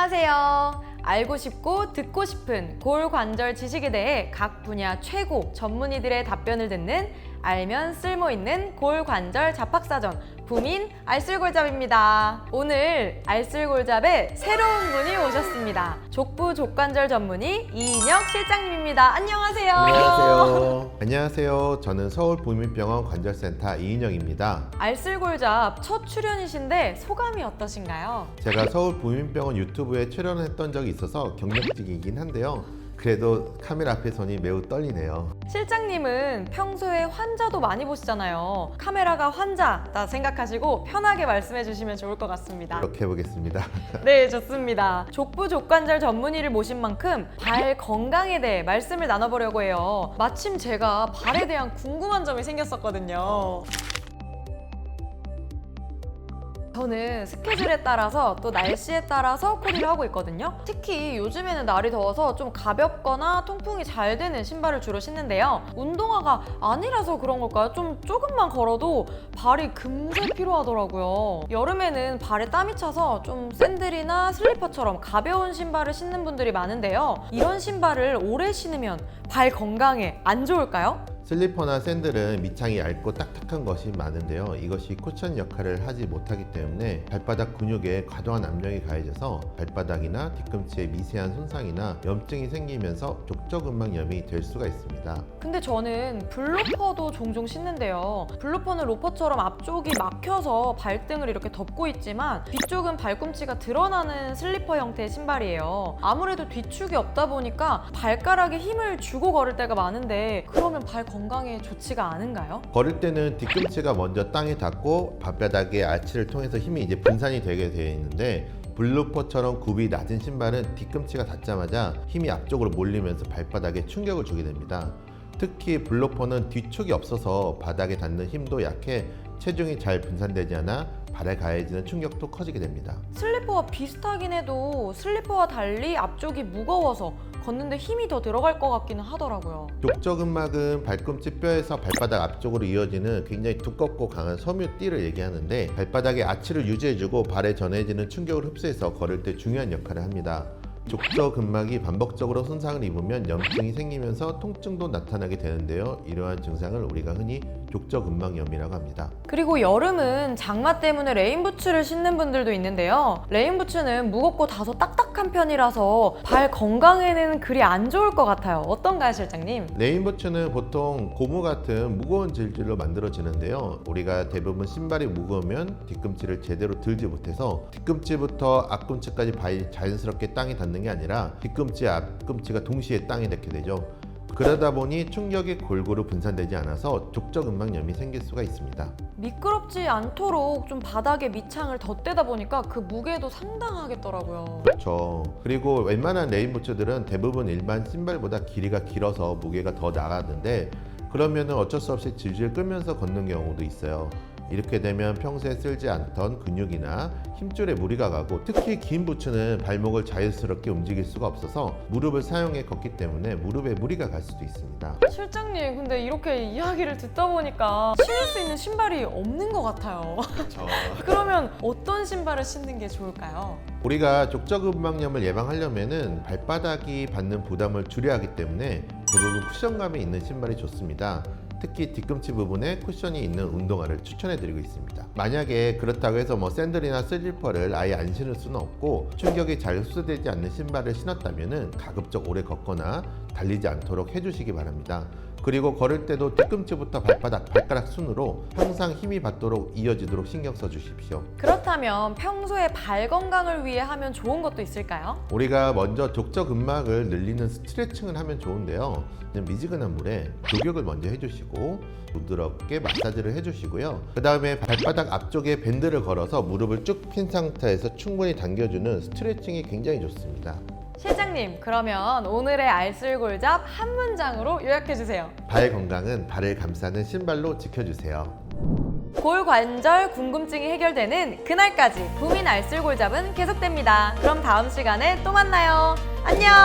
안녕하세요. 알고 싶고 듣고 싶은 골관절 지식에 대해 각 분야 최고 전문의들의 답변을 듣는 알면 쓸모있는 골관절 잡학사전 부민 알쓸골잡입니다. 오늘 알쓸골잡에 새로운 분이 오셨습니다. 족부 족관절 전문의 이인혁 실장님입니다. 안녕하세요. 안녕하세요. 안녕하세요. 저는 서울부민병원 관절센터 이인혁입니다. 알쓸골잡 첫 출연이신데 소감이 어떠신가요? 제가 서울부민병원 유튜브에 출연했던 적이 있어서 경력직이긴 한데요. 그래도 카메라 앞에 손이 매우 떨리네요. 실장님은 평소에 환자도 많이 보시잖아요. 카메라가 환자다 생각하시고 편하게 말씀해 주시면 좋을 것 같습니다. 그렇게 해보겠습니다. 네, 좋습니다. 족부 족관절 전문의를 모신 만큼 발 건강에 대해 말씀을 나눠보려고 해요. 마침 제가 발에 대한 궁금한 점이 생겼었거든요. 저는 스케줄에 따라서 또 날씨에 따라서 코디를 하고 있거든요. 특히 요즘에는 날이 더워서 좀 가볍거나 통풍이 잘 되는 신발을 주로 신는데요. 운동화가 아니라서 그런 걸까요? 좀 조금만 걸어도 발이 금세 피로하더라고요. 여름에는 발에 땀이 차서 좀 샌들이나 슬리퍼처럼 가벼운 신발을 신는 분들이 많은데요. 이런 신발을 오래 신으면 발 건강에 안 좋을까요? 슬리퍼나 샌들은 밑창이 얇고 딱딱한 것이 많은데요. 이것이 쿠션 역할을 하지 못하기 때문에 발바닥 근육에 과도한 압력이 가해져서 발바닥이나 뒤꿈치에 미세한 손상이나 염증이 생기면서 족저근막염이 될 수가 있습니다. 근데 저는 블로퍼도 종종 신는데요. 블로퍼는 로퍼처럼 앞쪽이 막혀서 발등을 이렇게 덮고 있지만 뒤쪽은 발꿈치가 드러나는 슬리퍼 형태의 신발이에요. 아무래도 뒤축이 없다 보니까 발가락에 힘을 주고 걸을 때가 많은데 그러면 발 건강에 좋지가 않은가요? 걸을 때는 뒤꿈치가 먼저 땅에 닿고 발바닥의 아치를 통해서 힘이 이제 분산이 되게 되어 있는데 블루퍼처럼 굽이 낮은 신발은 뒤꿈치가 닿자마자 힘이 앞쪽으로 몰리면서 발바닥에 충격을 주게 됩니다. 특히 블로퍼는 뒤축이 없어서 바닥에 닿는 힘도 약해 체중이 잘 분산되지 않아 발에 가해지는 충격도 커지게 됩니다. 슬리퍼와 비슷하긴 해도 슬리퍼와 달리 앞쪽이 무거워서 걷는데 힘이 더 들어갈 것 같기는 하더라고요. 족저근막은 발꿈치 뼈에서 발바닥 앞쪽으로 이어지는 굉장히 두껍고 강한 섬유띠를 얘기하는데 발바닥의 아치를 유지해주고 발에 전해지는 충격을 흡수해서 걸을 때 중요한 역할을 합니다. 족저근막이 반복적으로 손상을 입으면 염증이 생기면서 통증도 나타나게 되는데요. 이러한 증상을 우리가 흔히 족저근막염이라고 합니다. 그리고 여름은 장마 때문에 레인부츠를 신는 분들도 있는데요. 레인부츠는 무겁고 다소 딱딱한 편이라서 발 건강에는 그리 안 좋을 것 같아요. 어떤가요, 실장님? 레인부츠는 보통 고무 같은 무거운 질질로 만들어지는데요. 우리가 대부분 신발이 무거우면 뒤꿈치를 제대로 들지 못해서 뒤꿈치부터 앞꿈치까지 발이 자연스럽게 땅에 닿는 게 아니라 뒤꿈치, 앞꿈치가 동시에 땅에 닿게 되죠. 그러다 보니 충격이 골고루 분산되지 않아서 족저근막염이 생길 수가 있습니다. 미끄럽지 않도록 좀 바닥에 밑창을 덧대다 보니까 그 무게도 상당하겠더라고요. 그렇죠. 그리고 웬만한 레인부츠들은 대부분 일반 신발보다 길이가 길어서 무게가 더 나가는데 그러면 어쩔 수 없이 질질 끌면서 걷는 경우도 있어요. 이렇게 되면 평소에 쓰지 않던 근육이나 힘줄에 무리가 가고 특히 긴 부츠는 발목을 자유스럽게 움직일 수가 없어서 무릎을 사용해 걷기 때문에 무릎에 무리가 갈 수도 있습니다. 실장님, 근데 이렇게 이야기를 듣다 보니까 신을 수 있는 신발이 없는 것 같아요. 그렇죠. 그러면 어떤 신발을 신는 게 좋을까요? 우리가 족저근막염을 예방하려면은 발바닥이 받는 부담을 줄여야 하기 때문에 대부분 쿠션감이 있는 신발이 좋습니다. 특히 뒤꿈치 부분에 쿠션이 있는 운동화를 추천해드리고 있습니다. 만약에 그렇다고 해서 샌들이나 슬리퍼를 아예 안 신을 수는 없고 충격이 잘 흡수되지 않는 신발을 신었다면 가급적 오래 걷거나 달리지 않도록 해주시기 바랍니다. 그리고 걸을 때도 뒤꿈치부터 발가락 순으로 항상 힘이 받도록 이어지도록 신경 써주십시오. 그렇다면 평소에 발 건강을 위해 하면 좋은 것도 있을까요? 우리가 먼저 족저근막을 늘리는 스트레칭을 하면 좋은데요. 미지근한 물에 조격을 먼저 해주시고 부드럽게 마사지를 해주시고요. 그 다음에 발바닥 앞쪽에 밴드를 걸어서 무릎을 쭉 핀 상태에서 충분히 당겨주는 스트레칭이 굉장히 좋습니다. 실장님, 그러면 오늘의 알쓸골잡 한 문장으로 요약해주세요. 발 건강은 발을 감싸는 신발로 지켜주세요. 골관절 궁금증이 해결되는 그날까지 부민 알쓸골잡은 계속됩니다. 그럼 다음 시간에 또 만나요. 안녕!